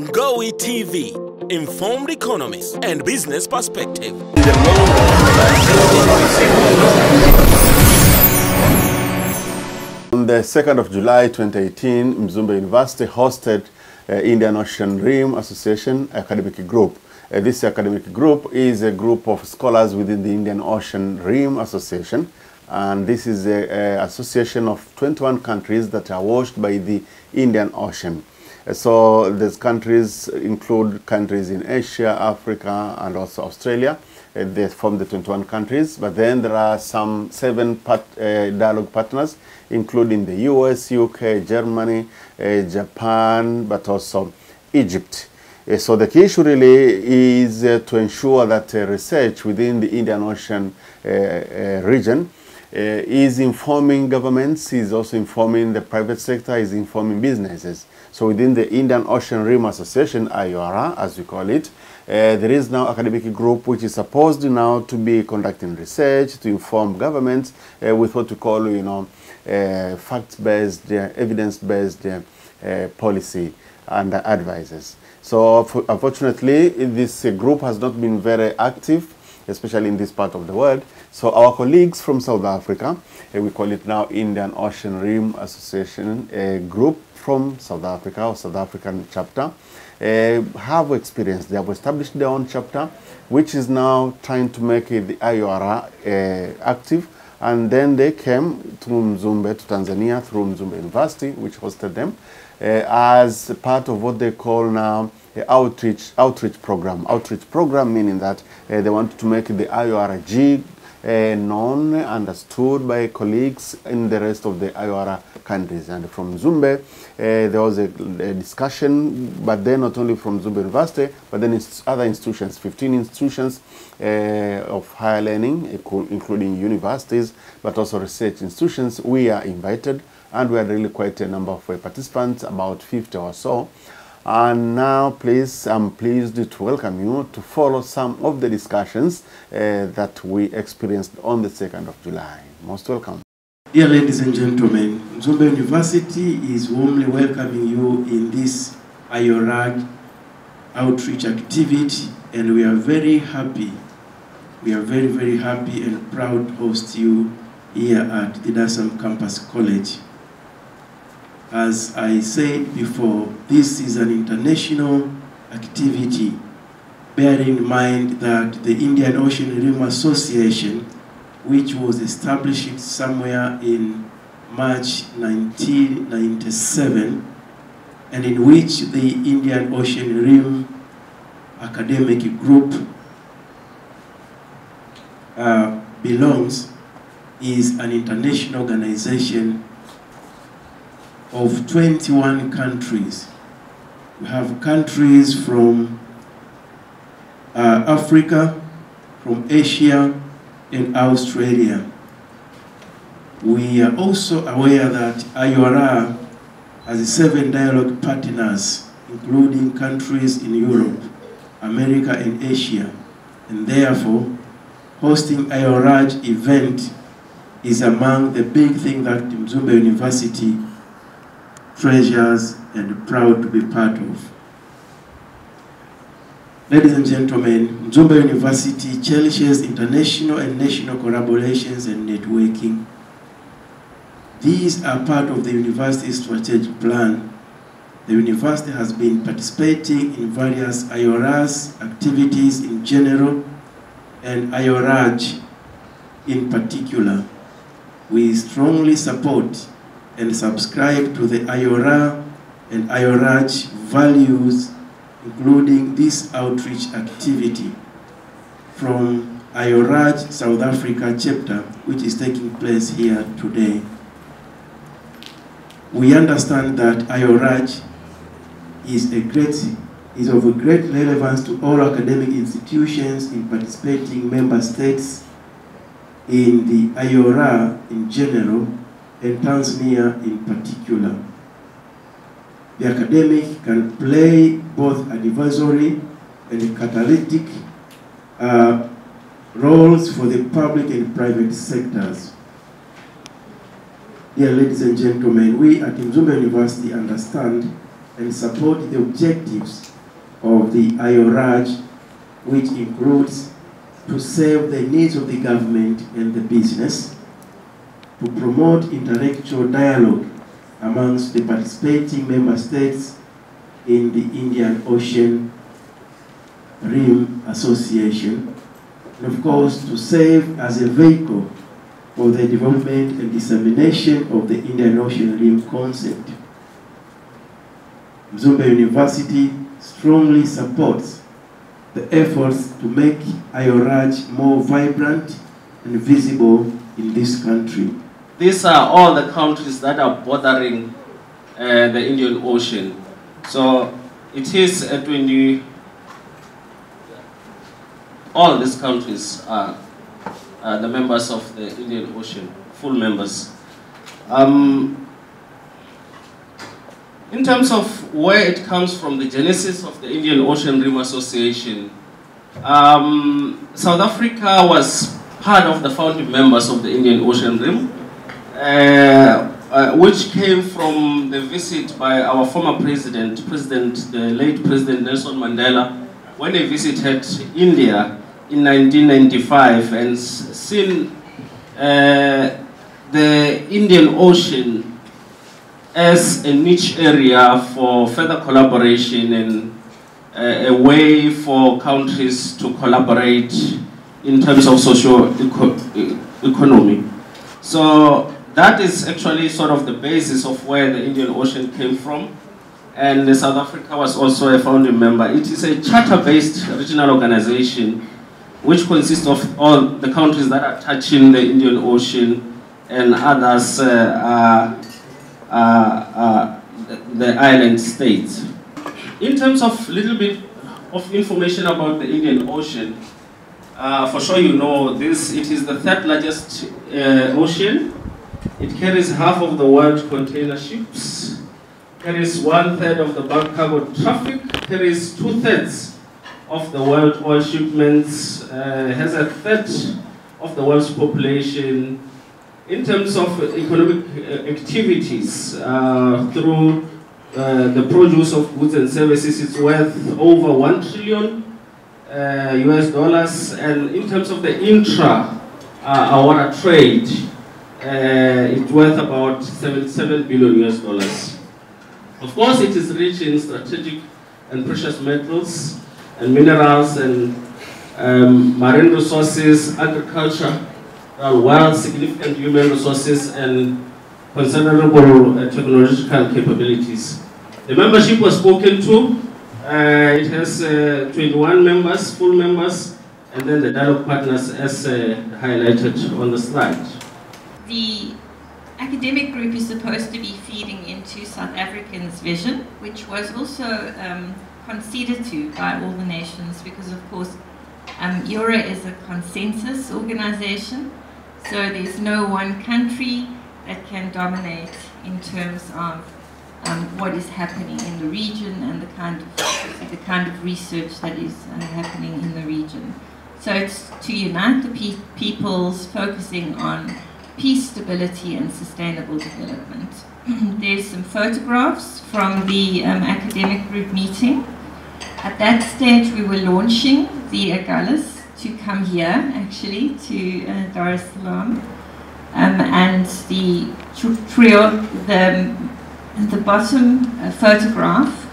Ngowi TV, informed economists and business perspective. On the 2nd of July 2018, Mzumbe University hosted Indian Ocean Rim Association Academic Group. This academic group is a group of scholars within the Indian Ocean Rim Association, and this is an association of 21 countries that are washed by the Indian Ocean. So these countries include countries in Asia, Africa, and also Australia. They form the 21 countries, but then there are some 7 dialogue partners, including the US, UK, Germany, Japan, but also Egypt. So the key issue really is to ensure that research within the Indian Ocean region is informing governments, is also informing the private sector, is informing businesses. So within the Indian Ocean Rim Association, IORA, as we call it, there is now academic group which is supposed now to be conducting research to inform governments with what we call, fact-based, evidence-based policy and advices. So unfortunately, this group has not been very active, especially in this part of the world. So our colleagues from South Africa, we call it now Indian Ocean Rim Association, a group from South Africa or South African chapter, have experience. They have established their own chapter, which is now trying to make the IORA active. And then they came to Mzumbe, to Tanzania, through Mzumbe University, which hosted them, as part of what they call now outreach program. Outreach program meaning that they want to make the IORG known, understood by colleagues in the rest of the IORA countries. And from Mzumbe, there was a discussion, but then not only from Mzumbe University, but then other institutions, 15 institutions of higher learning, including universities, but also research institutions. We are invited, and we had really quite a number of participants, about 50 or so. And now, please, I'm pleased to welcome you to follow some of the discussions that we experienced on the 2nd of July. Most welcome. Dear ladies and gentlemen, Mzumbe University is warmly welcoming you in this IORAG outreach activity, and we are very happy. We are very, very happy and proud to host you here at the Dar es Salaam Campus College. As I said before, this is an international activity, bearing in mind that the Indian Ocean Rim Association, which was established somewhere in March 1997, and in which the Indian Ocean Rim Academic Group belongs, is an international organization of 21 countries. We have countries from Africa, from Asia, and Australia. We are also aware that IORA has 7 dialogue partners, including countries in Europe, America, and Asia. And therefore, hosting IORAG event is among the big things that Mzumbe University treasures and proud to be part of. Ladies and gentlemen, Mzumbe University cherishes international and national collaborations and networking. These are part of the university's strategic plan. The university has been participating in various IORA's activities in general and IORAG in particular. We strongly support and subscribe to the IORA and IORAG values, including this outreach activity from IORAG South Africa chapter, which is taking place here today. We understand that IORAG is of a great relevance to all academic institutions in participating member states in the IORA in general, and Tanzania in particular. The academic can play both advisory and catalytic roles for the public and private sectors. Dear ladies and gentlemen, we at Mzumbe University understand and support the objectives of the IORAJ, which includes to serve the needs of the government and the business, to promote intellectual dialogue amongst the participating member states in the Indian Ocean Rim Association, and of course to serve as a vehicle for the development and dissemination of the Indian Ocean Rim concept. Mzumbe University strongly supports the efforts to make IORAJ more vibrant and visible in this country. These are all the countries that are bordering the Indian Ocean. So it is all these countries are the members of the Indian Ocean, full members. In terms of where it comes from, the genesis of the Indian Ocean Rim Association, South Africa was part of the founding members of the Indian Ocean Rim, which came from the visit by our former president, the late President Nelson Mandela, when he visited India in 1995 and seen the Indian Ocean as a niche area for further collaboration and a way for countries to collaborate in terms of socio-economy. So that is actually sort of the basis of where the Indian Ocean came from. And South Africa was also a founding member. It is a charter-based regional organization which consists of all the countries that are touching the Indian Ocean, and others the island states. In terms of a little bit of information about the Indian Ocean, for sure you know this, it is the third largest ocean. It carries half of the world's container ships, carries 1/3 of the bulk cargo traffic, carries 2/3 of the world oil shipments, has 1/3 of the world's population. In terms of economic activities, through the produce of goods and services, it's worth over $1 trillion US, and in terms of the intra-water trade, it's worth about $77 billion US. Of course, it is rich in strategic and precious metals and minerals and marine resources, agriculture, significant human resources, and considerable technological capabilities. The membership was spoken to. It has 21 members, full members, and then the dialogue partners as highlighted on the slide. The academic group is supposed to be feeding into South Africans' vision, which was also conceded to by all the nations, because of course EURA is a consensus organization. So there's no one country that can dominate in terms of what is happening in the region and the kind of research that is happening in the region. So it's to unite the peoples, focusing on peace, stability, and sustainable development. There's some photographs from the academic group meeting. At that stage, we were launching the Agulhas to come here, actually, to Dar es Salaam. And the bottom photograph,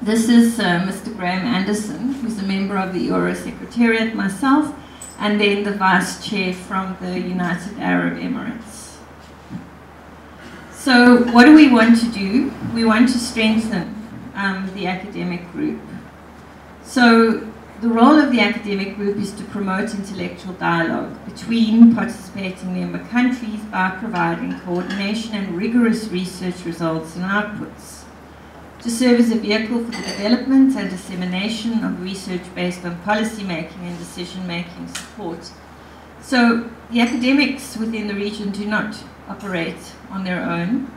this is Mr. Graham Anderson, who's a member of the EURA Secretariat, myself, and then the Vice Chair from the United Arab Emirates. So what do we want to do? We want to strengthen the academic group. So the role of the academic group is to promote intellectual dialogue between participating member countries by providing coordination and rigorous research results and outputs, to serve as a vehicle for the development and dissemination of research based on policy making and decision making support. So the academics within the region do not operate on their own.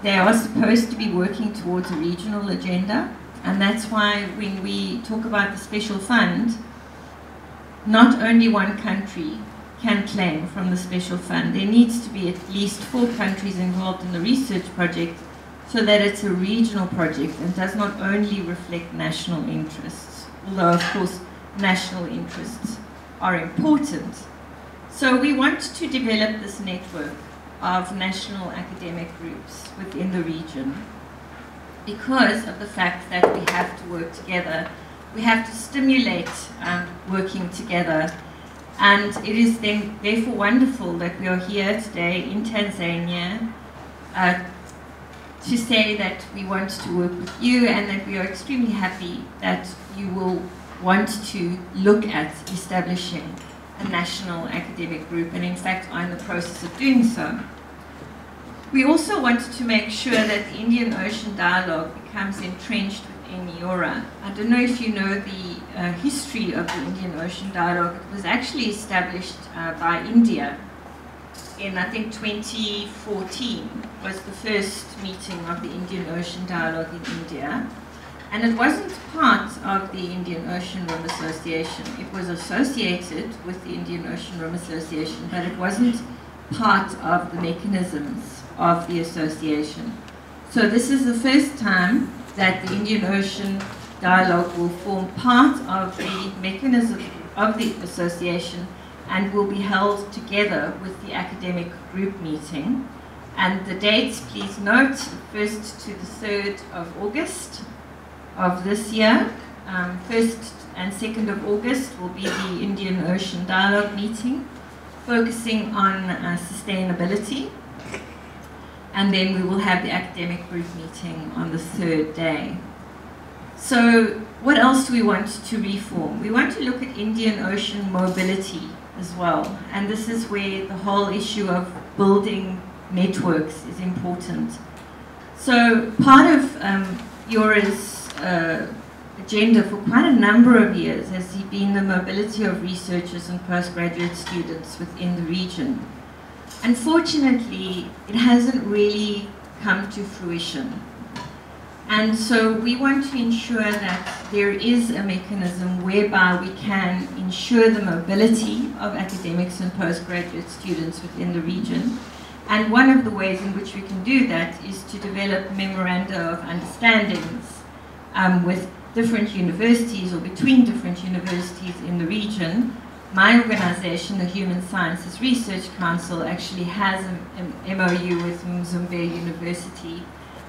They are supposed to be working towards a regional agenda. And that's why when we talk about the special fund, not only one country can claim from the special fund. There needs to be at least 4 countries involved in the research project so that it's a regional project and does not only reflect national interests, although of course national interests are important. So we want to develop this network of national academic groups within the region because of the fact that we have to work together. We have to stimulate working together. And it is then therefore wonderful that we are here today in Tanzania to say that we want to work with you and that we are extremely happy that you will want to look at establishing a national academic group, and in fact are in the process of doing so. We also want to make sure that the Indian Ocean Dialogue becomes entrenched within IORA. I don't know if you know the history of the Indian Ocean Dialogue. It was actually established by India in, I think, 2014 was the first meeting of the Indian Ocean Dialogue in India. And it wasn't part of the Indian Ocean Rim Association. It was associated with the Indian Ocean Rim Association, but it wasn't part of the mechanisms of the association. So this is the first time that the Indian Ocean Dialogue will form part of the mechanism of the association and will be held together with the academic group meeting. And the dates, please note, 1st to the 3rd of August of this year. 1st and 2nd of August will be the Indian Ocean Dialogue meeting, focusing on sustainability. And then we will have the academic group meeting on the 3rd day. So what else do we want to reform? We want to look at Indian Ocean mobility as well. And this is where the whole issue of building networks is important. So part of IORA's agenda for quite a number of years has been the mobility of researchers and postgraduate students within the region. Unfortunately, it hasn't really come to fruition. And so we want to ensure that there is a mechanism whereby we can ensure the mobility of academics and postgraduate students within the region. And one of the ways in which we can do that is to develop memoranda of understandings with different universities or between different universities in the region. My organization, the Human Sciences Research Council, actually has an MOU with Mzumbe University.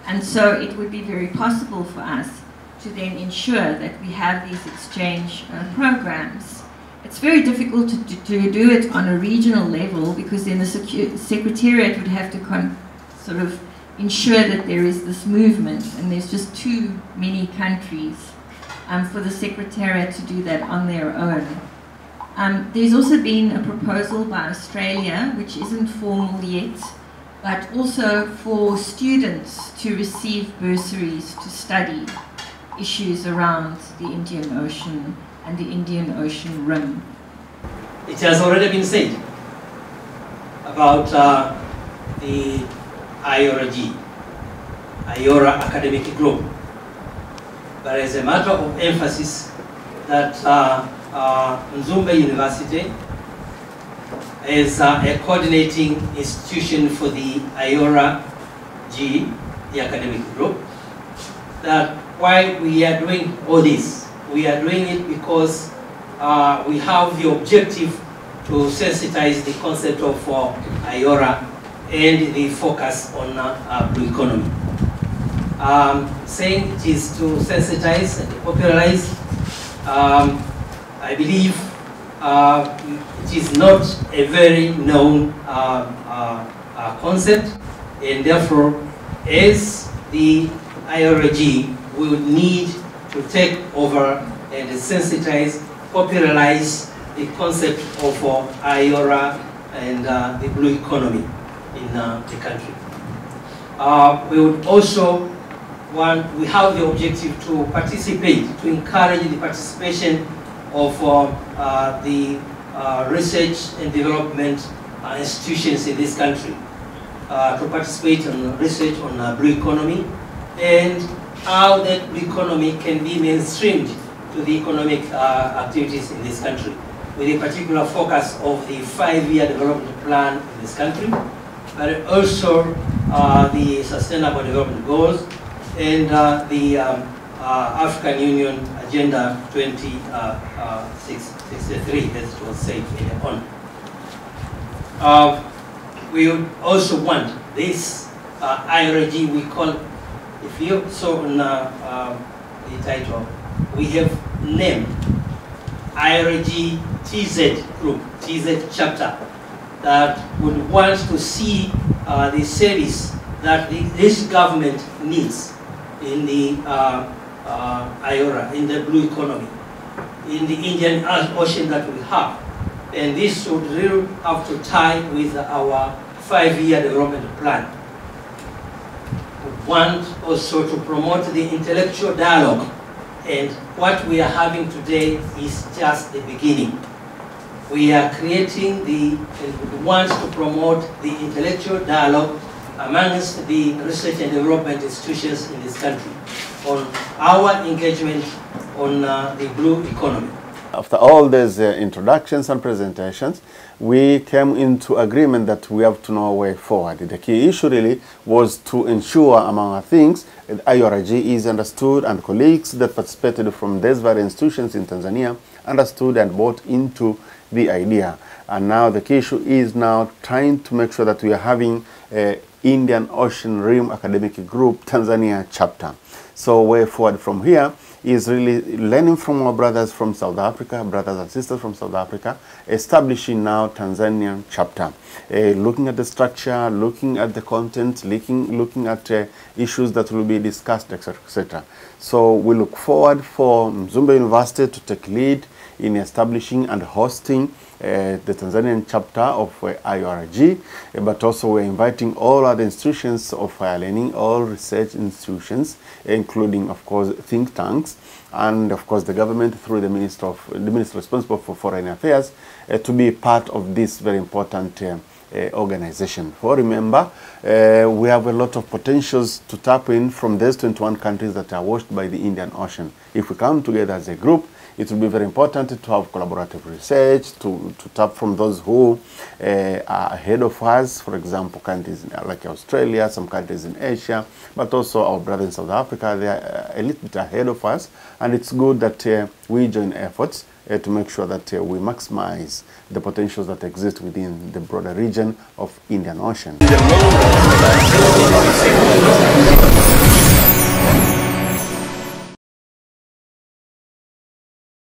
And so it would be very possible for us to then ensure that we have these exchange programs. It's very difficult to do it on a regional level because then the Secretariat would have to sort of ensure that there is this movement, and there's just too many countries for the Secretariat to do that on their own. There's also been a proposal by Australia, which isn't formal yet, but also for students to receive bursaries to study issues around the Indian Ocean and the Indian Ocean Rim. It has already been said about the IORA-G, IORA Academic Group. But as a matter of emphasis, that Mzumbe University is a coordinating institution for the IORA-G, the academic group, that why we are doing all this, we are doing it because we have the objective to sensitize the concept of IORA and the focus on blue economy. Saying it is to sensitize and popularize, I believe it is not a very known concept, and therefore, as the IORA-G, we would need to take over and sensitize, popularize the concept of IORA and the blue economy in the country. We would also we have the objective to participate, to encourage the participation of the research and development institutions in this country, to participate in research on blue economy and how that blue economy can be mainstreamed to the economic activities in this country, with a particular focus of the 5-year development plan in this country, but also the Sustainable Development Goals and the African Union Agenda 2063, as it was said earlier on. We would also want this IRG, we call, if you saw on the title, we have named IRG TZ Group, TZ chapter, that would want to see the service that this government needs in the IORA, in the blue economy, in the Indian Ocean that we have. And this would really have to tie with our 5-year development plan. We want also to promote the intellectual dialogue, and what we are having today is just the beginning. We are creating we want to promote the intellectual dialogue amongst the research and development institutions in this country on our engagement on the blue economy. After all these introductions and presentations, we came into agreement that we have to know a way forward. The key issue really was to ensure, among other things, that IORG is understood and colleagues that participated from these various institutions in Tanzania understood and bought into the idea. And now the key issue is now trying to make sure that we are having a Indian Ocean Rim Academic Group Tanzania chapter. So way forward from here is really learning from our brothers from South Africa, brothers and sisters from South Africa, establishing now Tanzanian chapter, looking at the structure, looking at the content, looking at issues that will be discussed, etc., etc. So we look forward for Mzumbe University to take lead in establishing and hosting the Tanzanian chapter of IORG, but also we're inviting all other institutions of higher learning, all research institutions, including, of course, think tanks, and of course the government through the minister responsible for foreign affairs to be part of this very important organization. For remember, we have a lot of potentials to tap in from these 21 countries that are washed by the Indian Ocean. If we come together as a group, it will be very important to have collaborative research, to tap from those who are ahead of us, for example, countries like Australia, some countries in Asia, but also our brothers in South Africa, they are a little bit ahead of us, and it's good that we join efforts to make sure that we maximize the potentials that exist within the broader region of Indian Ocean.